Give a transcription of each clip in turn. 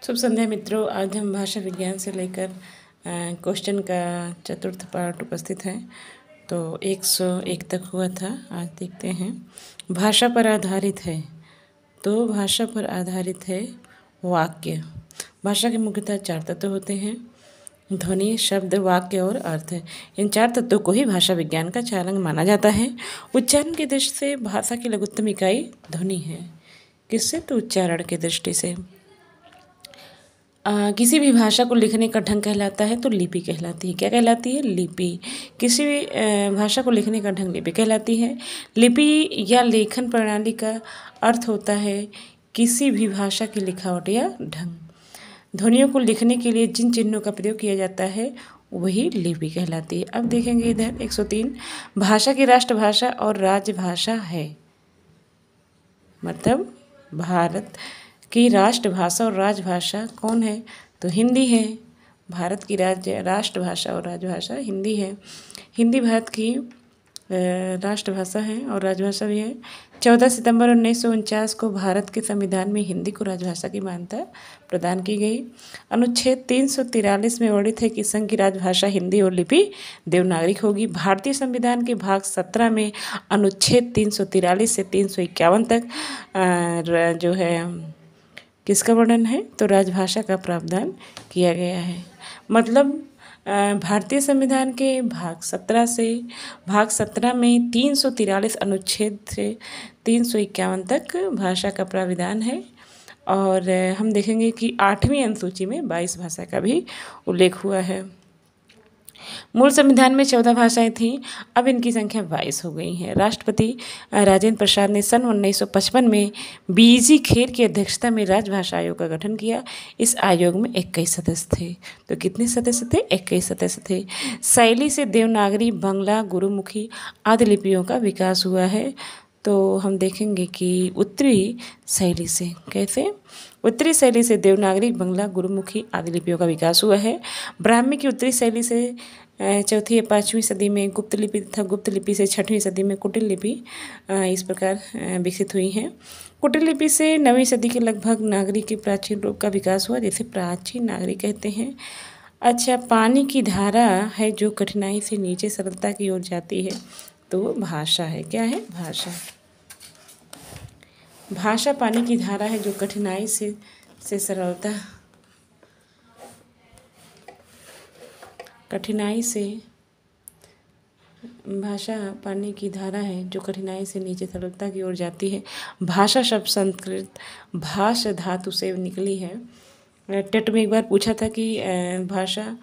शुभ संध्या मित्रों। आज हम भाषा विज्ञान से लेकर क्वेश्चन का चतुर्थ पार्ट उपस्थित है। तो 101 तक हुआ था। आज देखते हैं। भाषा पर आधारित है। तो भाषा पर आधारित है वाक्य। भाषा के मुख्यतः 4 तत्व होते हैं: ध्वनि, शब्द, वाक्य और अर्थ। इन 4 तत्वों को ही भाषा विज्ञान का चालक माना जाता है। उच्चारण की दृष्टि से भाषा की लघुत्तम इकाई ध्वनि है। किससे? तो उच्चारण की दृष्टि से। किसी भी भाषा को लिखने का ढंग कहलाता है तो लिपि कहलाती है। क्या कहलाती है? लिपि। किसी भी भाषा को लिखने का ढंग लिपि कहलाती है। लिपि या लेखन प्रणाली का अर्थ होता है किसी भी भाषा की लिखावट या ढंग। ध्वनियों को लिखने के लिए जिन चिन्हों का प्रयोग किया जाता है वही लिपि कहलाती है। अब देखेंगे इधर 103। भाषा की राष्ट्रभाषा और राजभाषा है। मतलब भारत की राष्ट्रभाषा और राजभाषा कौन है? तो हिंदी है। भारत की राष्ट्रभाषा और राजभाषा हिंदी है। हिंदी भारत की राष्ट्रभाषा है और राजभाषा भी है। 14 सितंबर 1949 को भारत के संविधान में हिंदी को राजभाषा की मान्यता प्रदान की गई। अनुच्छेद 343 में वर्णित है कि संघ की राजभाषा हिंदी और लिपि देवनागरिक होगी। भारतीय संविधान के भाग 17 में अनुच्छेद 343 से 351 तक जो है किसका वर्णन है? तो राजभाषा का प्रावधान किया गया है। मतलब भारतीय संविधान के भाग 17 में 343 अनुच्छेद से 351 तक भाषा का प्राविधान है। और हम देखेंगे कि 8वीं अनुसूची में 22 भाषा का भी उल्लेख हुआ है। मूल संविधान में 14 भाषाएं थीं, अब इनकी संख्या 22 हो गई है। राष्ट्रपति राजेंद्र प्रसाद ने सन 1955 में बीजी खेर की अध्यक्षता में राजभाषा आयोग का गठन किया। इस आयोग में 21 सदस्य थे। तो कितने सदस्य थे? 21 सदस्य थे। शैली से देवनागरी, बंगला, गुरुमुखी आदि लिपियों का विकास हुआ है। तो हम देखेंगे कि उत्तरी शैली से कैसे? उत्तरी शैली से देवनागरी, बंगला, गुरुमुखी आदि लिपियों का विकास हुआ है। ब्राह्मी की उत्तरी शैली से 4वीं या 5वीं सदी में गुप्त लिपि तथा गुप्त लिपि से 6वीं सदी में कुटिल लिपि इस प्रकार विकसित हुई हैं। कुटिल लिपि से 9वीं सदी के लगभग नागरी के प्राचीन रूप का विकास हुआ, जिसे प्राचीन नागरी कहते हैं। अच्छा, पानी की धारा है जो कठिनाई से नीचे सरलता की ओर जाती है, तो वो भाषा है। क्या है? भाषा। भाषा पानी की धारा है जो कठिनाई से सरलता, कठिनाई से, भाषा पानी की धारा है जो कठिनाई से नीचे सरलता की ओर जाती है। भाषा शब्द संस्कृत भाष धातु से निकली है। टेट में एक बार पूछा था कि भाषा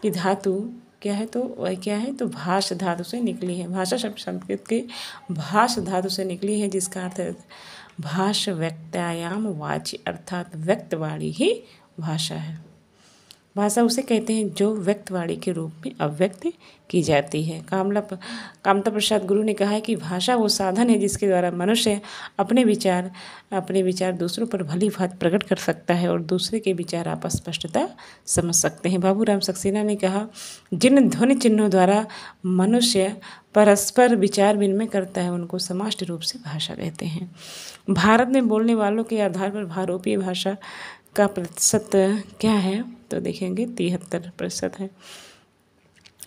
की धातु क्या है? तो वह क्या है? तो भाष धातु से निकली है। भाषा शब्द संस्कृत के भाष धातु से निकली है, जिसका अर्थ है भाष व्यक्तायाम वाची, अर्थात व्यक्तवाणी ही भाषा है। भाषा उसे कहते हैं जो व्यक्तवाणी के रूप में अव्यक्त की जाती है। कामता प्रसाद गुरु ने कहा है कि भाषा वो साधन है जिसके द्वारा मनुष्य अपने विचार दूसरों पर भली भांति प्रकट कर सकता है और दूसरे के विचार आप स्पष्टता समझ सकते हैं। बाबूराम सक्सेना ने कहा, जिन ध्वनि चिन्हों द्वारा मनुष्य परस्पर विचार विनिमय करता है उनको समष्टि रूप से भाषा कहते हैं। भारत में बोलने वालों के आधार पर भारोपीय भाषा का प्रतिशत क्या है? तो देखेंगे 73% है।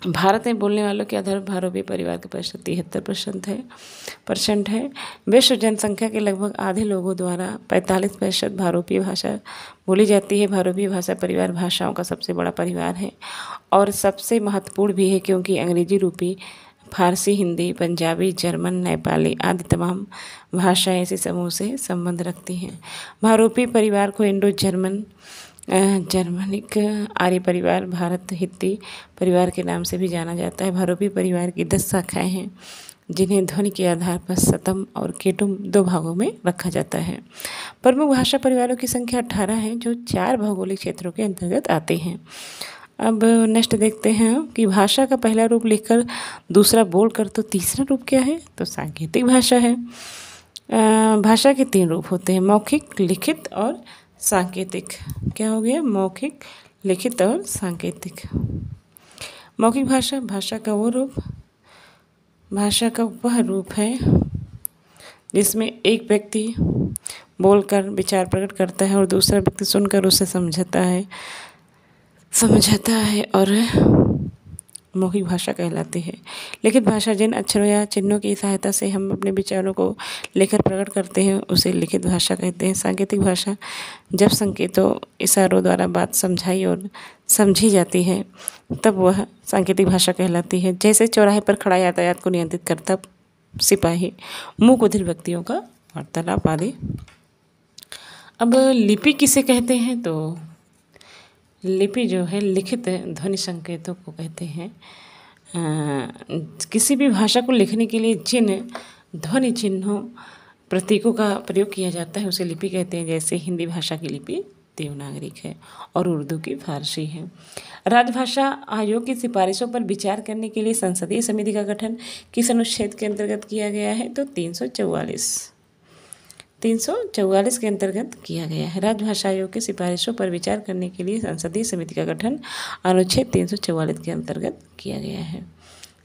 भारत में बोलने वालों के आधार पर भारोपीय परिवार का प्रतिशत 73% है। विश्व जनसंख्या के लगभग आधे लोगों द्वारा 45% भारोपीय भाषा बोली जाती है। भारोपीय भाषा परिवार भाषाओं का सबसे बड़ा परिवार है और सबसे महत्वपूर्ण भी है, क्योंकि अंग्रेजी रूपी फारसी, हिंदी, पंजाबी, जर्मन, नेपाली आदि तमाम भाषाएं इसी समूह से संबंध रखती हैं। भारोपीय परिवार को इंडो जर्मनिक आर्य परिवार, भारत हित्ती परिवार के नाम से भी जाना जाता है। भारोपीय परिवार की 10 शाखाएं हैं, जिन्हें ध्वनि के आधार पर सतम और केटुम 2 भागों में रखा जाता है। प्रमुख भाषा परिवारों की संख्या 18 है, जो 4 भौगोलिक क्षेत्रों के अंतर्गत आते हैं। अब नेक्स्ट देखते हैं कि भाषा का पहला रूप लिखकर दूसरा बोलकर तो तीसरा रूप क्या है? तो सांकेतिक भाषा है। भाषा के 3 रूप होते हैं: मौखिक, लिखित और सांकेतिक। क्या हो गया? मौखिक, लिखित और सांकेतिक। मौखिक भाषा का वो रूप, भाषा का वह रूप है जिसमें एक व्यक्ति बोलकर विचार प्रकट करता है और दूसरा व्यक्ति सुनकर उसे समझाता है और मौखिक भाषा कहलाती है। लिखित भाषा जिन अक्षरों या चिन्हों की सहायता से हम अपने विचारों को लेकर प्रकट करते हैं उसे लिखित भाषा कहते हैं। सांकेतिक भाषा जब संकेतों इशारों द्वारा बात समझाई और समझी जाती है तब वह सांकेतिक भाषा कहलाती है। जैसे चौराहे पर खड़ा यातायात को नियंत्रित करता सिपाही, मूक बधिर व्यक्तियों का वार्तालाप आदि। अब लिपि किसे कहते हैं? तो लिपि जो है लिखित ध्वनि संकेतों को कहते हैं। किसी भी भाषा को लिखने के लिए जिन ध्वनि चिन्हों प्रतीकों का प्रयोग किया जाता है उसे लिपि कहते हैं। जैसे हिंदी भाषा की लिपि देवनागरिक है और उर्दू की फारसी है। राजभाषा आयोग की सिफारिशों पर विचार करने के लिए संसदीय समिति का गठन किस अनुच्छेद के अंतर्गत किया गया है? तो 344 के अंतर्गत किया गया है। राजभाषा आयोग की सिफारिशों पर विचार करने के लिए संसदीय समिति का गठन अनुच्छेद 344 के अंतर्गत किया गया है।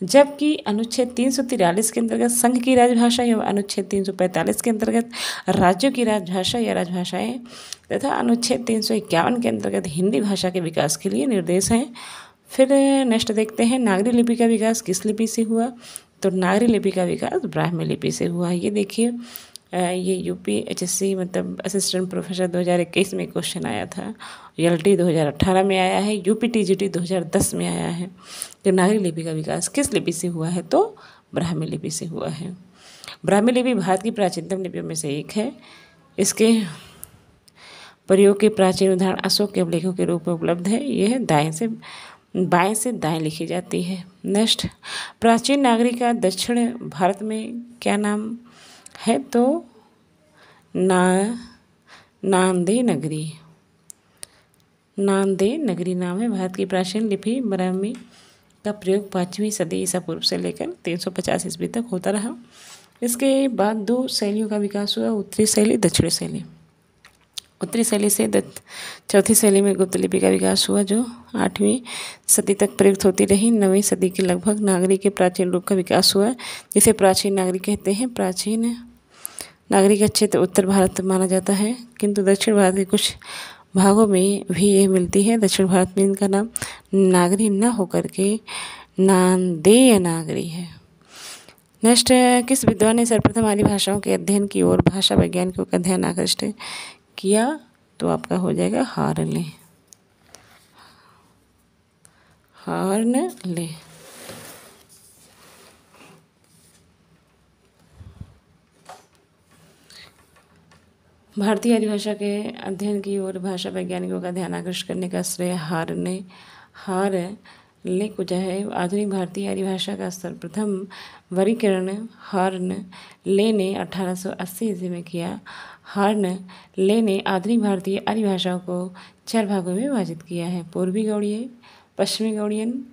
जबकि अनुच्छेद 343 के अंतर्गत संघ की राजभाषा एवं अनुच्छेद 345 के अंतर्गत राज्यों की राजभाषा या राजभाषाएं तथा अनुच्छेद 351 के अंतर्गत हिंदी भाषा के विकास के लिए निर्देश हैं। फिर नेक्स्ट देखते हैं नागरी लिपि का विकास किस लिपि से हुआ? तो नागरी लिपि का विकास ब्राह्मी लिपि से हुआ। ये देखिए ये UPHSC मतलब असिस्टेंट प्रोफेसर 2021 में क्वेश्चन आया था, LT 2018 में आया है, UPTGT 2010 में आया है। तो नागरी लिपि का विकास किस लिपि से हुआ है? तो ब्राह्मी लिपि से हुआ है। ब्राह्मी लिपि भारत की प्राचीनतम लिपियों में से एक है। इसके प्रयोग के प्राचीन उदाहरण अशोक के अभिलेखों के रूप में उपलब्ध है। यह बाएं से दाएं लिखी जाती है। नेक्स्ट, प्राचीन नागरी का दक्षिण भारत में क्या नाम है? तो नांदे नगरी नाम है। भारत की प्राचीन लिपि ब्राह्मी का प्रयोग 5वीं सदी ईसा पूर्व से लेकर 350 ईस्वी तक होता रहा। इसके बाद 2 शैलियों का विकास हुआ, उत्तरी शैली, दक्षिणी शैली। उत्तरी शैली से चौथी शैली में गुप्त लिपि का विकास हुआ जो 8वीं सदी तक प्रयुक्त होती रही। 9वीं सदी के लगभग नागरी के प्राचीन रूप का विकास हुआ जिसे प्राचीन नागरी कहते हैं। प्राचीन नागरी का क्षेत्र उत्तर भारत माना जाता है, किंतु दक्षिण भारत के कुछ भागों में भी यह मिलती है। दक्षिण भारत में इनका नाम नागरी न होकर के नांदेय नागरी है। नेक्स्ट, किस विद्वान ने सर्वप्रथम आर्य भाषाओं के अध्ययन की ओर भाषा वैज्ञानिकों का ध्यान आकृष्ट किया? तो आपका हो जाएगा हार्ले। भारतीय आर्य भाषा के अध्ययन की ओर भाषा वैज्ञानिकों का ध्यान आकर्षित करने का श्रेय हार्ले को जो है। आधुनिक भारतीय आर्य भाषा का सर्वप्रथम वर्गीकरण हार्ले ने 1880 ईस्वी में किया। हार्ले ने आधुनिक भारतीय आर्य भाषाओं को 4 भागों में विभाजित किया है: पूर्वी गौड़ीय, पश्चिमी गौड़ियन,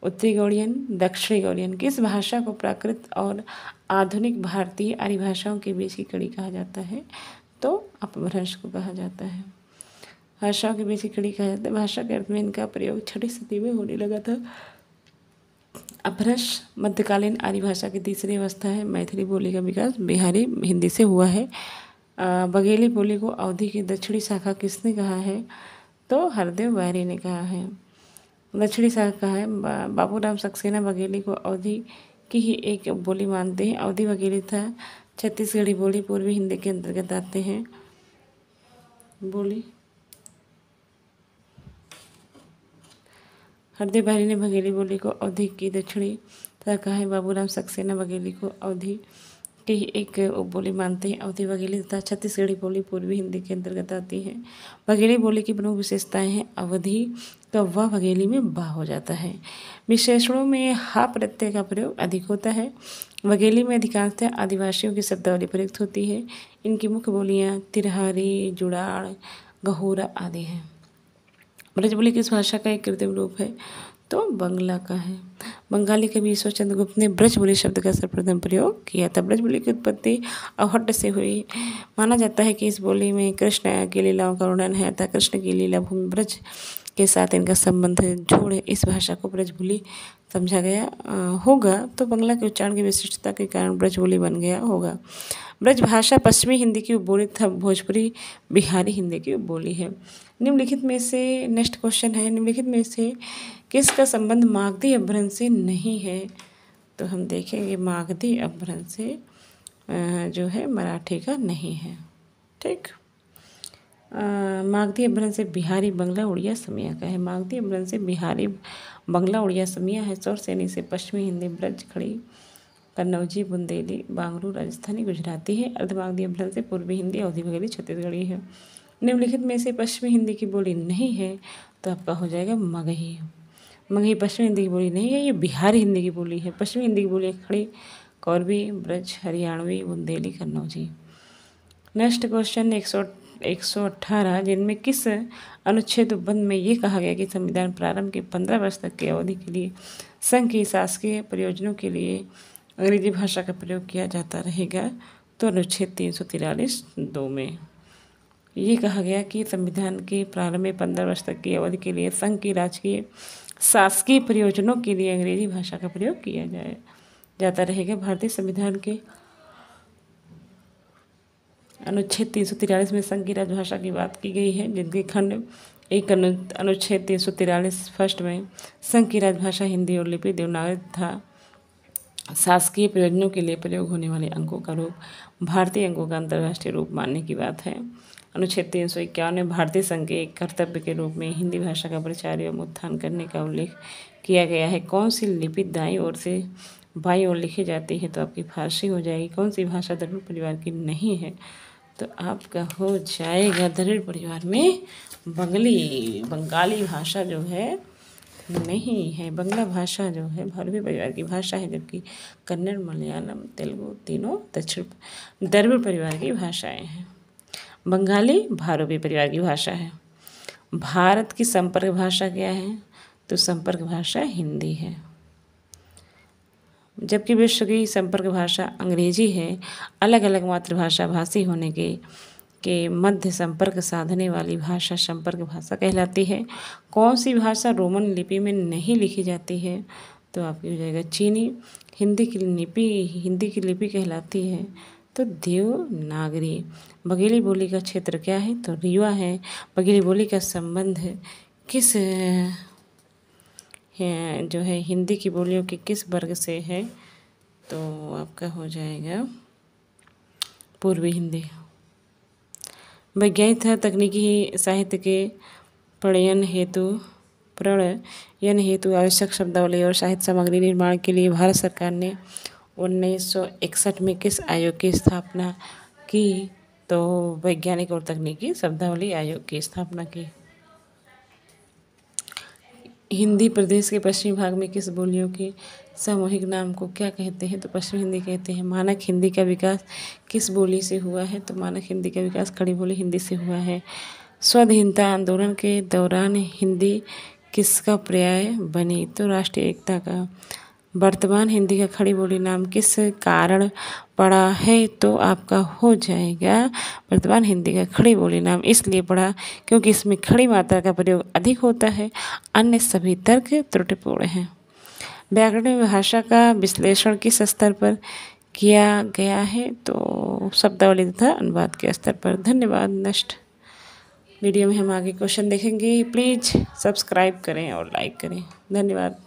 उत्तरी गौड़ियन, दक्षिणी गौड़ियन। किस भाषा को प्राकृत और आधुनिक भारतीय आर्य भाषाओं के बीच की कड़ी कहा जाता है? तो अपभ्रंश को कहा जाता है। भाषाओं के बीच की कड़ी कहा जाता है। भाषा के अर्थ में इनका प्रयोग 6वीं सदी में होने लगा था। अपभ्रंश मध्यकालीन आर्य भाषा की तीसरी अवस्था है। मैथिली बोली का विकास बिहारी हिंदी से हुआ है। बघेली बोली को अवधी की दक्षिणी शाखा किसने कहा है? तो हरदेव वायरी ने कहा है। दक्षिणी शाखा कहा है। बाबूराम सक्सेना बघेली को अवधी की ही एक बोली मानते हैं। अवधी बघेली था छत्तीसगढ़ी बोली पूर्वी हिंदी के अंतर्गत आते हैं। बोली हरदेव वायरी ने बघेली बोली को अवधी की दक्षिणी तथा कहा है। बाबूराम सक्सेना बघेली को अवधी की एक उपबोली मानते हैं। अवधी बघेली तथा छत्तीसगढ़ी बोली पूर्वी हिंदी के अंतर्गत आती है। बघेली बोली की प्रमुख विशेषताएं हैं। अवधी का व बघेली में बा हो जाता है। विशेषणों में हा प्रत्यय का प्रयोग अधिक होता है। बघेली में अधिकांशतः आदिवासियों की शब्दावली प्रयुक्त होती है। इनकी मुख्य बोलियां तिरहारी, जुड़ाड़, गहोरा आदि हैं। ब्रजबोली किस भाषा का एक कृत्रिम रूप है? तो बंगला का है। बंगाली कवि ईश्वर चंद्र गुप्त ने ब्रजबोली शब्द का सर्वप्रथम प्रयोग किया था। ब्रजबोली की उत्पत्ति अवहट्ट से हुई। माना जाता है कि इस बोली में कृष्ण की लीलाओं का वर्णन है अतः कृष्ण की लीला भूमि ब्रज के साथ इनका संबंध जोड़ इस भाषा को ब्रजबोली समझा गया होगा। तो बंगला के उच्चारण की विशिष्टता के कारण ब्रज बोली बन गया होगा। ब्रज भाषा पश्चिमी हिंदी की उपबोली तथा भोजपुरी बिहारी हिंदी की उपबोली है। निम्नलिखित में से नेक्स्ट क्वेश्चन है, निम्नलिखित में से किसका संबंध मागधी अपभ्रंश से नहीं है? तो हम देखेंगे मागधी अपभ्रंश से जो है मराठी का नहीं है। ठीक, मागधी अपभ्रंश से बिहारी बंगला उड़िया समिया का है। मागधी अपभ्रंश से बिहारी बंगला उड़िया समिया है। सौर सैनी से पश्चिमी हिंदी ब्रज खड़ी कन्नौजी बुंदेली बांगरू राजस्थानी गुजराती है। अर्धमागधी अपभ्रंश से पूर्वी हिंदी अवधी बघेली छत्तीसगढ़ी है। निम्नलिखित में से पश्चिमी हिंदी की बोली नहीं है, तो आपका हो जाएगा मगही। मगही पश्चिमी हिंदी की बोली नहीं है, ये बिहारी हिंदी की बोली है। पश्चिमी हिंदी की बोली खड़ी कौरवी ब्रज हरियाणवी बुंदेली कन्नौजी। नेक्स्ट क्वेश्चन 118, जिनमें किस अनुच्छेद उपबंध में ये कहा गया कि संविधान प्रारंभ के 15 वर्ष तक की अवधि के लिए संघ की शासकीय प्रयोजनों के लिए अंग्रेजी भाषा का प्रयोग किया जाता रहेगा? तो अनुच्छेद 343(2) में ये कहा गया कि संविधान के प्रारंभ में 15 वर्ष तक की अवधि के लिए संघ की राजकीय शासकीय प्रयोजनों के लिए अंग्रेजी भाषा का प्रयोग किया जाता रहेगा। भारतीय संविधान के अनुच्छेद 343 में संघ की राजभाषा की बात की गई है, जिनके खंड एक अनुच्छेद 343 फर्स्ट में संघ की राजभाषा हिंदी और लिपि देवनागरी तथा शासकीय प्रयोजनों के लिए प्रयोग होने वाले अंकों का रूप भारतीय अंकों का अंतर्राष्ट्रीय रूप मानने की बात है। अनुच्छेद 351 में भारतीय संघ के एक कर्तव्य के रूप में हिंदी भाषा का प्रचार एवं उत्थान करने का उल्लेख किया गया है। कौन सी लिपि दाईं ओर से बाईं ओर लिखी जाती है? तो आपकी फारसी हो जाएगी। कौन सी भाषा द्रविड़ परिवार की नहीं है? तो आपका हो जाएगा द्रविड़ परिवार में बंगाली भाषा जो है नहीं है। बंगला भाषा जो है भारतीय परिवार की भाषा है, जबकि कन्नड़ मलयालम तेलुगु तीनों दक्षिण द्रविड़ परिवार की भाषाएं हैं। बंगाली भारतीय परिवार की भाषा है। भारत की संपर्क भाषा क्या है? तो संपर्क भाषा हिंदी है, जबकि विश्व की संपर्क भाषा अंग्रेजी है। अलग अलग मातृभाषा भाषी होने के मध्य संपर्क साधने वाली भाषा संपर्क भाषा कहलाती है। कौन सी भाषा रोमन लिपि में नहीं लिखी जाती है? तो आपकी हो जाएगा चीनी। हिंदी की लिपि कहलाती है तो देवनागरी। बघेली बोली का क्षेत्र क्या है? तो रीवा है। बघेली बोली का संबंध किस जो है हिंदी की बोलियों के किस वर्ग से है? तो आपका हो जाएगा पूर्वी हिंदी। वैज्ञानिक तथा तकनीकी साहित्य के प्रणयन हेतु आवश्यक शब्दावली और साहित्य सामग्री निर्माण के लिए भारत सरकार ने 1961 में किस आयोग की स्थापना की? तो वैज्ञानिक और तकनीकी शब्दावली आयोग की स्थापना की। हिंदी प्रदेश के पश्चिमी भाग में किस बोलियों के सामूहिक नाम को क्या कहते हैं? तो पश्चिमी हिंदी कहते हैं। मानक हिंदी का विकास किस बोली से हुआ है? तो मानक हिंदी का विकास खड़ी बोली हिंदी से हुआ है। स्वाधीनता आंदोलन के दौरान हिंदी किसका पर्याय बनी? तो राष्ट्रीय एकता का। वर्तमान हिंदी का खड़ी बोली नाम किस कारण पड़ा है? तो आपका हो जाएगा वर्तमान हिंदी का खड़ी बोली नाम इसलिए पड़ा क्योंकि इसमें खड़ी मात्रा का प्रयोग अधिक होता है, अन्य सभी तर्क त्रुटिपूर्ण हैं। व्याकरण में भाषा का विश्लेषण किस स्तर पर किया गया है? तो शब्दावली तथा अनुवाद के स्तर पर। धन्यवाद। नेक्स्ट वीडियो में हम आगे क्वेश्चन देखेंगे। प्लीज़ सब्सक्राइब करें और लाइक करें। धन्यवाद।